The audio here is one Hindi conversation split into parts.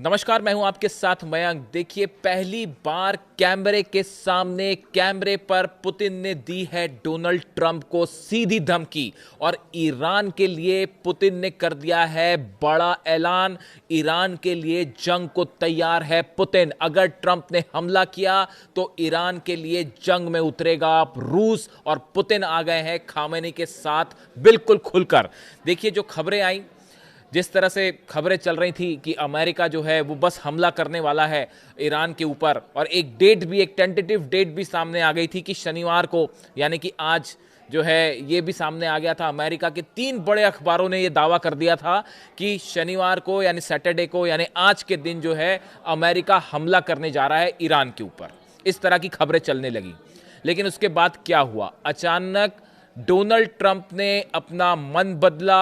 नमस्कार, मैं हूं आपके साथ मयंक। देखिए, पहली बार कैमरे के सामने कैमरे पर पुतिन ने दी है डोनाल्ड ट्रंप को सीधी धमकी और ईरान के लिए पुतिन ने कर दिया है बड़ा ऐलान। ईरान के लिए जंग को तैयार है पुतिन। अगर ट्रंप ने हमला किया तो ईरान के लिए जंग में उतरेगा रूस और पुतिन आ गए हैं खामेनी के साथ बिल्कुल खुलकर। देखिए, जो खबरें आई, जिस तरह से खबरें चल रही थी कि अमेरिका जो है वो बस हमला करने वाला है ईरान के ऊपर, और एक डेट भी, एक टेंटेटिव डेट भी सामने आ गई थी कि शनिवार को, यानी कि आज जो है ये भी सामने आ गया था। अमेरिका के 3 बड़े अखबारों ने ये दावा कर दिया था कि शनिवार को यानी सैटरडे को, यानी आज के दिन जो है अमेरिका हमला करने जा रहा है ईरान के ऊपर। इस तरह की खबरें चलने लगी। लेकिन उसके बाद क्या हुआ? अचानक डोनाल्ड ट्रंप ने अपना मन बदला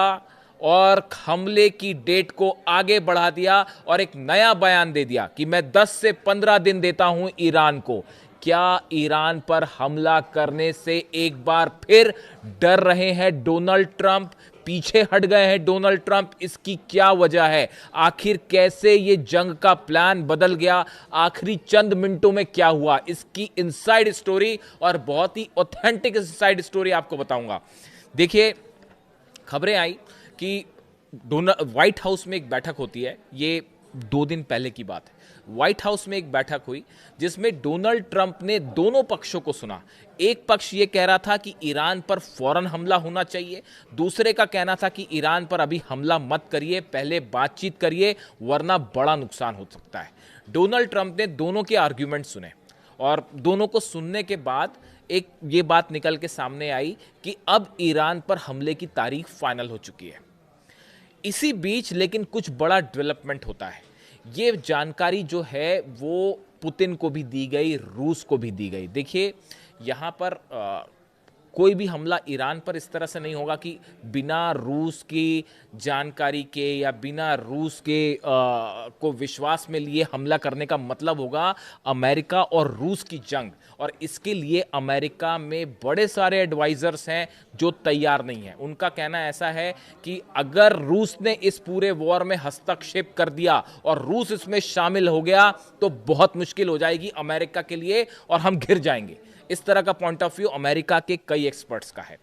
और हमले की डेट को आगे बढ़ा दिया और एक नया बयान दे दिया कि मैं 10 से 15 दिन देता हूं ईरान को। क्या ईरान पर हमला करने से एक बार फिर डर रहे हैं डोनाल्ड ट्रंप? पीछे हट गए हैं डोनाल्ड ट्रंप? इसकी क्या वजह है? आखिर कैसे ये जंग का प्लान बदल गया? आखिरी चंद मिनटों में क्या हुआ? इसकी इनसाइड स्टोरी, और बहुत ही ऑथेंटिक इनसाइड स्टोरी आपको बताऊंगा। देखिए, खबरें आई कि व्हाइट हाउस में एक बैठक होती है। ये 2 दिन पहले की बात है। व्हाइट हाउस में एक बैठक हुई जिसमें डोनाल्ड ट्रंप ने दोनों पक्षों को सुना। एक पक्ष ये कह रहा था कि ईरान पर फौरन हमला होना चाहिए, दूसरे का कहना था कि ईरान पर अभी हमला मत करिए, पहले बातचीत करिए, वरना बड़ा नुकसान हो सकता है। डोनाल्ड ट्रंप ने दोनों के आर्ग्यूमेंट सुने और दोनों को सुनने के बाद एक ये बात निकल के सामने आई कि अब ईरान पर हमले की तारीख फाइनल हो चुकी है। इसी बीच लेकिन कुछ बड़ा डेवलपमेंट होता है। ये जानकारी जो है वो पुतिन को भी दी गई, रूस को भी दी गई। देखिए, यहाँ पर कोई भी हमला ईरान पर इस तरह से नहीं होगा कि बिना रूस की जानकारी के या बिना रूस के को विश्वास में लिए हमला करने का मतलब होगा अमेरिका और रूस की जंग। और इसके लिए अमेरिका में बड़े सारे एडवाइजर्स हैं जो तैयार नहीं हैं। उनका कहना ऐसा है कि अगर रूस ने इस पूरे वॉर में हस्तक्षेप कर दिया और रूस इसमें शामिल हो गया तो बहुत मुश्किल हो जाएगी अमेरिका के लिए और हम घिर जाएंगे। इस तरह का पॉइंट ऑफ व्यू अमेरिका के कई एक्सपर्ट्स का है।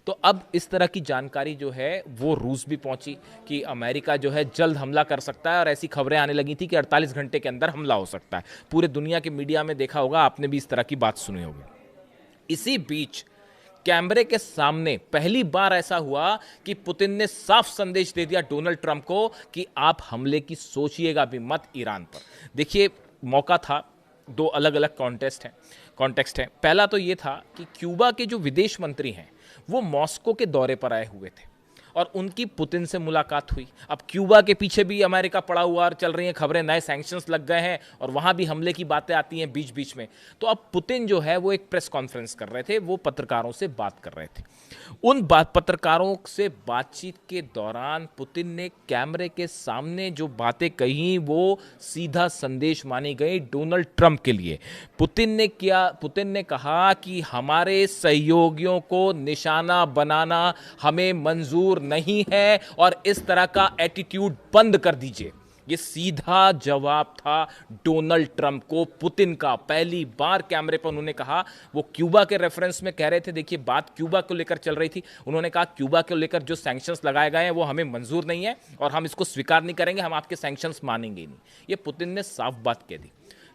तो अब इस तरह की जानकारी जो है वो रूस भी पहुंची कि अमेरिका जो है जल्द हमला कर सकता है, और ऐसी खबरें आने लगी थी कि 48 घंटे के अंदर हमला हो सकता है। पूरे दुनिया के मीडिया में देखा होगा, आपने भी इस तरह की बात सुनी होगी। इसी बीच कैमरे के सामने पहली बार ऐसा हुआ कि पुतिन ने साफ संदेश दे दिया डोनाल्ड ट्रंप को कि आप हमले की सोचिएगा भी मत ईरान पर। देखिए, मौका था, 2 अलग अलग कॉन्टेक्स्ट है। पहला तो ये था कि क्यूबा के जो विदेश मंत्री हैं वो मॉस्को के दौरे पर आए हुए थे और उनकी पुतिन से मुलाकात हुई। अब क्यूबा के पीछे भी अमेरिका पड़ा हुआ, और चल रही हैं खबरें, नए सैंक्शंस लग गए हैं और वहां भी हमले की बातें आती हैं बीच बीच में। तो अब पुतिन जो है वो एक प्रेस कॉन्फ्रेंस कर रहे थे, वो पत्रकारों से बात कर रहे थे। उन पत्रकारों से बातचीत के दौरान पुतिन ने कैमरे के सामने जो बातें कही वो सीधा संदेश मानी गई डोनाल्ड ट्रंप के लिए। पुतिन ने कहा कि हमारे सहयोगियों को निशाना बनाना हमें मंजूर नहीं है और इस तरह का एटीट्यूड बंद कर दीजिए। ये सीधा जवाब था डोनाल्ड ट्रंप को पुतिन का। पहली बार कैमरे पर उन्होंने कहा, वो क्यूबा के रेफरेंस में कह रहे थे। देखिए, बात क्यूबा को लेकर चल रही थी। उन्होंने कहा क्यूबा को लेकर जो सैंक्शंस लगाए गए हैं वो हमें मंजूर नहीं है और हम इसको स्वीकार नहीं करेंगे, हम आपके सैंक्शंस मानेंगे नहीं। ये पुतिन ने साफ बात कह दी।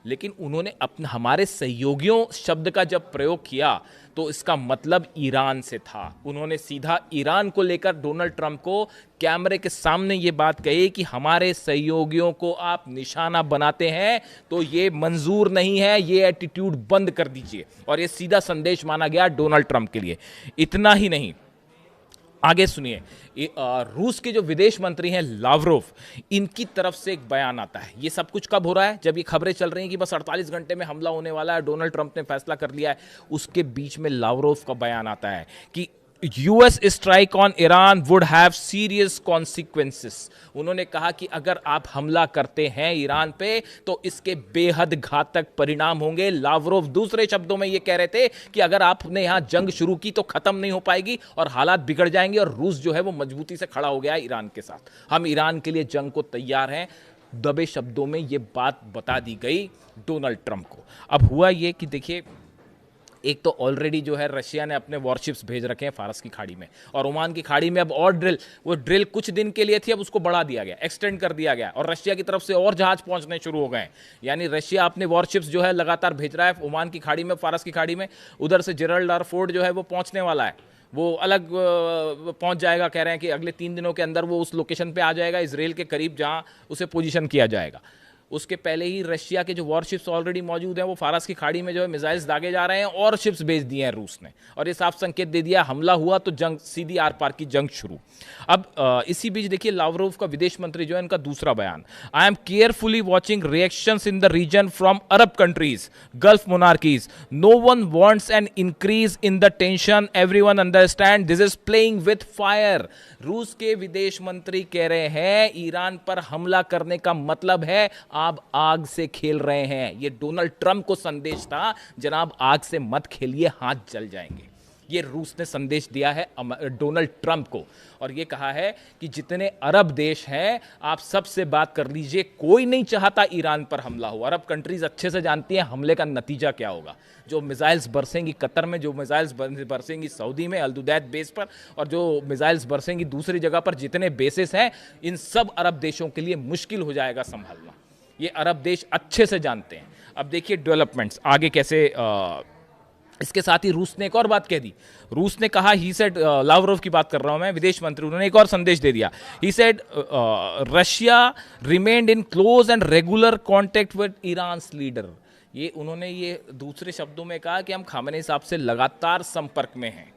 लेकिन उन्होंने अपने हमारे सहयोगियों शब्द का जब प्रयोग किया तो इसका मतलब ईरान से था। उन्होंने सीधा ईरान को लेकर डोनाल्ड ट्रंप को कैमरे के सामने ये बात कही कि हमारे सहयोगियों को आप निशाना बनाते हैं तो ये मंजूर नहीं है, ये एटीट्यूड बंद कर दीजिए। और ये सीधा संदेश माना गया डोनाल्ड ट्रंप के लिए। इतना ही नहीं, आगे सुनिए, रूस के जो विदेश मंत्री हैं लावरोव, इनकी तरफ से एक बयान आता है। ये सब कुछ कब हो रहा है? जब ये खबरें चल रही हैं कि बस 48 घंटे में हमला होने वाला है, डोनाल्ड ट्रंप ने फैसला कर लिया है। उसके बीच में लावरोव का बयान आता है कि US strike on Iran would have serious consequences. उन्होंने कहा कि अगर आप हमला करते हैं ईरान पे तो इसके बेहद घातक परिणाम होंगे। लावरोव दूसरे शब्दों में यह कह रहे थे कि अगर आपने यहां जंग शुरू की तो खत्म नहीं हो पाएगी और हालात बिगड़ जाएंगे, और रूस जो है वो मजबूती से खड़ा हो गया ईरान के साथ। हम ईरान के लिए जंग को तैयार हैं। दबे शब्दों में ये बात बता दी गई डोनाल्ड ट्रंप को। अब हुआ ये कि देखिए, एक तो ऑलरेडी जो है रशिया ने अपने वॉरशिप्स भेज रखे हैं फारस की खाड़ी में, और ओमान की खाड़ी में अब और वो ड्रिल कुछ दिन के लिए थी, अब उसको बढ़ा दिया गया, एक्सटेंड कर दिया गया, और रशिया की तरफ से और जहाज पहुंचने शुरू हो गए हैं। यानी रशिया अपने वॉरशिप्स जो है लगातार भेज रहा है ओमान की खाड़ी में, फारस की खाड़ी में। उधर से जेरल्ड आर फोर्ड जो है वो पहुंचने वाला है, वो अलग पहुंच जाएगा। कह रहे हैं कि अगले 3 दिनों के अंदर वो उस लोकेशन पे आ जाएगा, इसराइल के करीब, जहां उसे पोजीशन किया जाएगा। उसके पहले ही रशिया के जो वॉरशिप्स ऑलरेडी मौजूद हैं वो फारस की खाड़ी में जो है मिसाइल्स दागे जा रहे हैं, और शिप्स भेज दिए हैं रूस ने, और ये साफ संकेत दे दिया हमला हुआ तो जंग, सीधी आर पार की जंग शुरू। अब इसी बीच देखिए लावरोव का विदेश मंत्री जो है इनका दूसरा बयान, I am carefully watching reactions in the region from Arab countries, Gulf monarchies, no one wants an increase in the tension, everyone understand this is playing with fire. रूस के विदेश मंत्री कह रहे हैं ईरान पर हमला करने का मतलब है आप आग से खेल रहे हैं। ये डोनाल्ड ट्रंप को संदेश था, जनाब आग से मत खेलिए, हाथ जल जाएंगे। ये रूस ने संदेश दिया है डोनाल्ड ट्रंप को, और ये कहा है कि जितने अरब देश हैं आप सबसे बात कर लीजिए, कोई नहीं चाहता ईरान पर हमला हो। अरब कंट्रीज अच्छे से जानती हैं हमले का नतीजा क्या होगा। जो मिसाइल्स बरसेंगी कतर में, जो मिसाइल्स बरसेंगी सऊदी में अल-दुदैत बेस पर, और जो मिसाइल्स बरसेंगी दूसरी जगह पर, जितने बेसेस हैं, इन सब अरब देशों के लिए मुश्किल हो जाएगा संभालना। ये अरब देश अच्छे से जानते हैं। अब देखिए डेवलपमेंट्स आगे कैसे। इसके साथ ही रूस ने एक और बात कह दी। रूस ने कहा, ही सेड, लावरोव की बात कर रहा हूं मैं, विदेश मंत्री, उन्होंने एक और संदेश दे दिया। He said Russia remained in close and regular contact with Iran's leader. ये उन्होंने ये दूसरे शब्दों में कहा कि हम खामेनी साहब से लगातार संपर्क में हैं,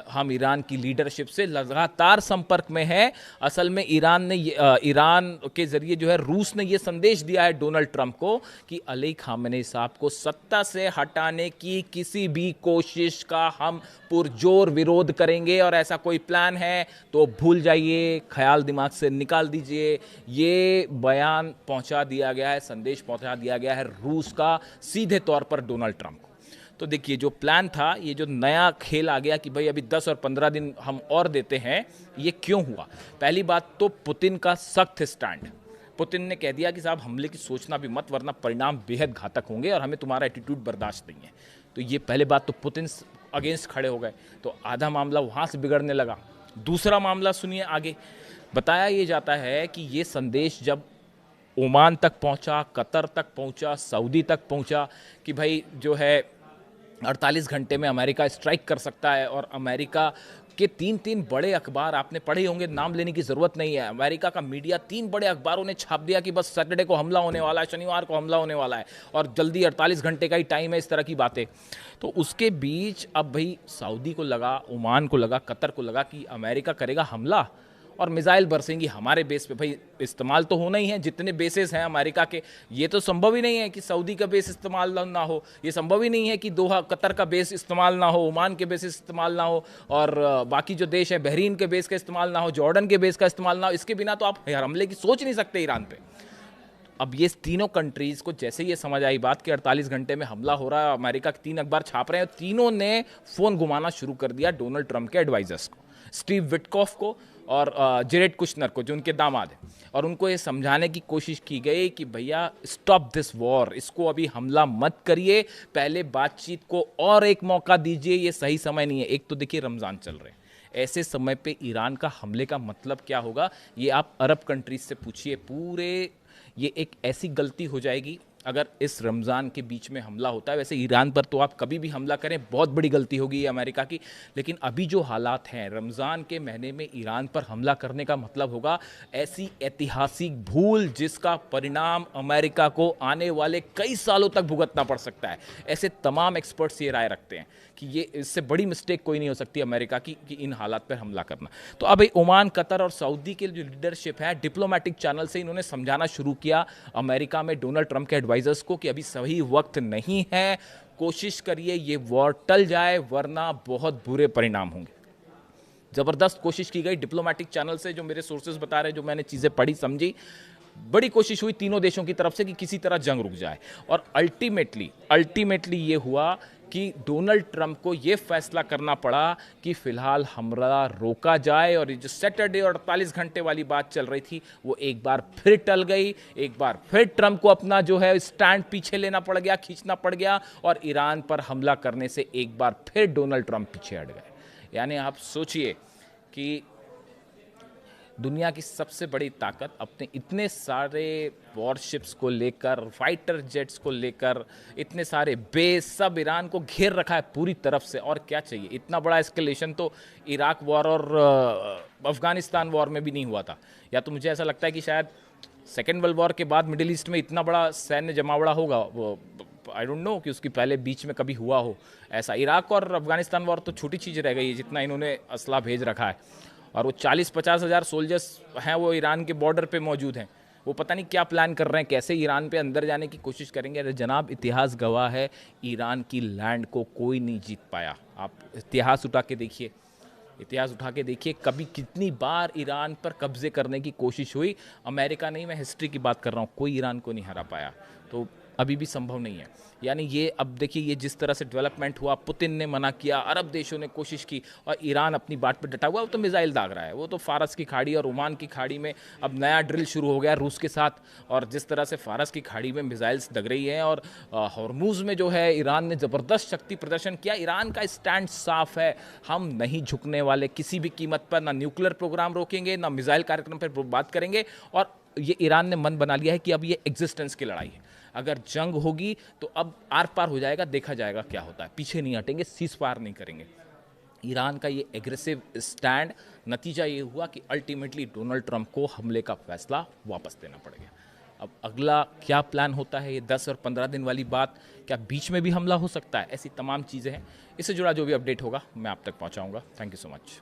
हम ईरान की लीडरशिप से लगातार संपर्क में है। असल में ईरान के जरिए जो है रूस ने यह संदेश दिया है डोनाल्ड ट्रंप को कि अली खामेनी साहब को सत्ता से हटाने की किसी भी कोशिश का हम पुरजोर विरोध करेंगे, और ऐसा कोई प्लान है तो भूल जाइए, ख्याल दिमाग से निकाल दीजिए। ये बयान पहुंचा दिया गया है, संदेश पहुंचा दिया गया है रूस का सीधे तौर पर डोनाल्ड ट्रंप को। तो देखिए जो प्लान था, ये जो नया खेल आ गया कि भाई अभी 10 और 15 दिन हम और देते हैं, ये क्यों हुआ? पहली बात तो पुतिन का सख्त स्टैंड। पुतिन ने कह दिया कि साहब हमले की सोचना भी मत, वरना परिणाम बेहद घातक होंगे और हमें तुम्हारा एटीट्यूड बर्दाश्त नहीं है। तो ये पहले बात तो पुतिन अगेंस्ट खड़े हो गए, तो आधा मामला वहाँ से बिगड़ने लगा। दूसरा मामला सुनिए आगे। बताया ये जाता है कि ये संदेश जब ओमान तक पहुँचा, कतर तक पहुँचा, सऊदी तक पहुँचा कि भाई जो है 48 घंटे में अमेरिका स्ट्राइक कर सकता है, और अमेरिका के 3 बड़े अखबार आपने पढ़े होंगे, नाम लेने की ज़रूरत नहीं है। अमेरिका का मीडिया 3 बड़े अखबारों ने छाप दिया कि बस सैटरडे को हमला होने वाला है, शनिवार को हमला होने वाला है, और जल्दी 48 घंटे का ही टाइम है, इस तरह की बातें। तो उसके बीच अब भाई सऊदी को लगा, ओमान को लगा, कतर को लगा कि अमेरिका करेगा हमला और मिसाइल बरसेंगी हमारे बेस पे। भाई इस्तेमाल तो होना ही है, जितने बेसेस हैं अमेरिका के। ये तो संभव ही नहीं है कि सऊदी का बेस इस्तेमाल ना हो, ये संभव ही नहीं है कि दोहा कतर का बेस इस्तेमाल ना हो, ओमान के बेस इस्तेमाल ना हो, और बाकी जो देश है बहरीन के बेस का इस्तेमाल ना हो, जॉर्डन के बेस का इस्तेमाल ना हो। इसके बिना तो आप हमले की सोच नहीं सकते ईरान पे। अब ये तीनों कंट्रीज़ को जैसे ये समझ आई बात कि 48 घंटे में हमला हो रहा है, अमेरिका के 3 अखबार छाप रहे हैं, तीनों ने फ़ोन घुमाना शुरू कर दिया डोनाल्ड ट्रंप के एडवाइजर्स को, स्टीव विटकॉफ को और जेरेड कुशनर को, जो उनके दामाद हैं। और उनको ये समझाने की कोशिश की गई कि भैया स्टॉप दिस वॉर, इसको अभी हमला मत करिए, पहले बातचीत को और एक मौका दीजिए, ये सही समय नहीं है। एक तो देखिए रमज़ान चल रहे हैं, ऐसे समय पे ईरान का हमले का मतलब क्या होगा, ये आप अरब कंट्रीज से पूछिए। पूरे ये एक ऐसी गलती हो जाएगी अगर इस रमज़ान के बीच में हमला होता है। वैसे ईरान पर तो आप कभी भी हमला करें बहुत बड़ी गलती होगी ये अमेरिका की, लेकिन अभी जो हालात हैं, रमज़ान के महीने में ईरान पर हमला करने का मतलब होगा ऐसी ऐतिहासिक भूल जिसका परिणाम अमेरिका को आने वाले कई सालों तक भुगतना पड़ सकता है। ऐसे तमाम एक्सपर्ट्स ये राय रखते हैं कि ये इससे बड़ी मिस्टेक कोई नहीं हो सकती अमेरिका की कि इन हालात पर हमला करना। तो अब ओमान, कतर और सऊदी के जो लीडरशिप है, डिप्लोमेटिक चैनल से इन्होंने समझाना शुरू किया अमेरिका में डोनाल्ड ट्रंप के एडवाइजर्स को कि अभी सही वक्त नहीं है, कोशिश करिए ये वॉर टल जाए, वरना बहुत बुरे परिणाम होंगे। ज़बरदस्त कोशिश की गई डिप्लोमेटिक चैनल से, जो मेरे सोर्सेज बता रहे हैं, जो मैंने चीज़ें पढ़ी समझी, बड़ी कोशिश हुई तीनों देशों की तरफ से कि किसी तरह जंग रुक जाए। और अल्टीमेटली ये हुआ कि डोनाल्ड ट्रंप को ये फैसला करना पड़ा कि फ़िलहाल हमला रोका जाए, और ये जो सैटरडे और 48 घंटे वाली बात चल रही थी वो एक बार फिर टल गई। एक बार फिर ट्रंप को अपना जो है स्टैंड पीछे लेना पड़ गया, खींचना पड़ गया, और ईरान पर हमला करने से एक बार फिर डोनाल्ड ट्रंप पीछे हट गए। यानी आप सोचिए कि दुनिया की सबसे बड़ी ताकत अपने इतने सारे वॉरशिप्स को लेकर, फाइटर जेट्स को लेकर, इतने सारे बेस, सब ईरान को घेर रखा है पूरी तरफ से। और क्या चाहिए? इतना बड़ा एस्केलेशन तो इराक वॉर और अफगानिस्तान वॉर में भी नहीं हुआ था। या तो मुझे ऐसा लगता है कि शायद सेकेंड वर्ल्ड वॉर के बाद मिडिल ईस्ट में इतना बड़ा सैन्य जमावड़ा होगा, वो आई डोंट नो कि उसकी पहले बीच में कभी हुआ हो ऐसा। इराक और अफगानिस्तान वॉर तो छोटी चीज़ रह गई है जितना इन्होंने असला भेज रखा है। और वो 40-50 हज़ार सोल्जर्स हैं वो ईरान के बॉर्डर पे मौजूद हैं। वो पता नहीं क्या प्लान कर रहे हैं, कैसे ईरान पे अंदर जाने की कोशिश करेंगे। अरे जनाब, इतिहास गवाह है, ईरान की लैंड को कोई नहीं जीत पाया। आप इतिहास उठा के देखिए, इतिहास उठा के देखिए, कभी कितनी बार ईरान पर कब्जे करने की कोशिश हुई। अमेरिका नहीं, मैं हिस्ट्री की बात कर रहा हूँ, कोई ईरान को नहीं हरा पाया। तो अभी भी संभव नहीं है। यानी ये अब देखिए, ये जिस तरह से डेवलपमेंट हुआ, पुतिन ने मना किया, अरब देशों ने कोशिश की, और ईरान अपनी बात पर डटा हुआ। वो तो मिसाइल दाग रहा है, वो तो फारस की खाड़ी और ओमान की खाड़ी में अब नया ड्रिल शुरू हो गया रूस के साथ। और जिस तरह से फारस की खाड़ी में मिसाइल्स दग रही हैं, और हॉर्मूज में जो है ईरान ने ज़बरदस्त शक्ति प्रदर्शन किया। ईरान का स्टैंड साफ है, हम नहीं झुकने वाले किसी भी कीमत पर। ना न्यूक्लियर प्रोग्राम रोकेंगे, ना मिसाइल कार्यक्रम पर बात करेंगे। और ये ईरान ने मन बना लिया है कि अब ये एग्जिस्टेंस की लड़ाई है। अगर जंग होगी तो अब आर पार हो जाएगा, देखा जाएगा क्या होता है। पीछे नहीं हटेंगे, सीज फायर नहीं करेंगे। ईरान का ये एग्रेसिव स्टैंड, नतीजा ये हुआ कि अल्टीमेटली डोनाल्ड ट्रंप को हमले का फैसला वापस लेना पड़ गया। अब अगला क्या प्लान होता है, ये 10 और 15 दिन वाली बात, क्या बीच में भी हमला हो सकता है? ऐसी तमाम चीज़ें हैं। इससे जुड़ा जो भी अपडेट होगा मैं आप तक पहुंचाऊंगा। Thank you so much.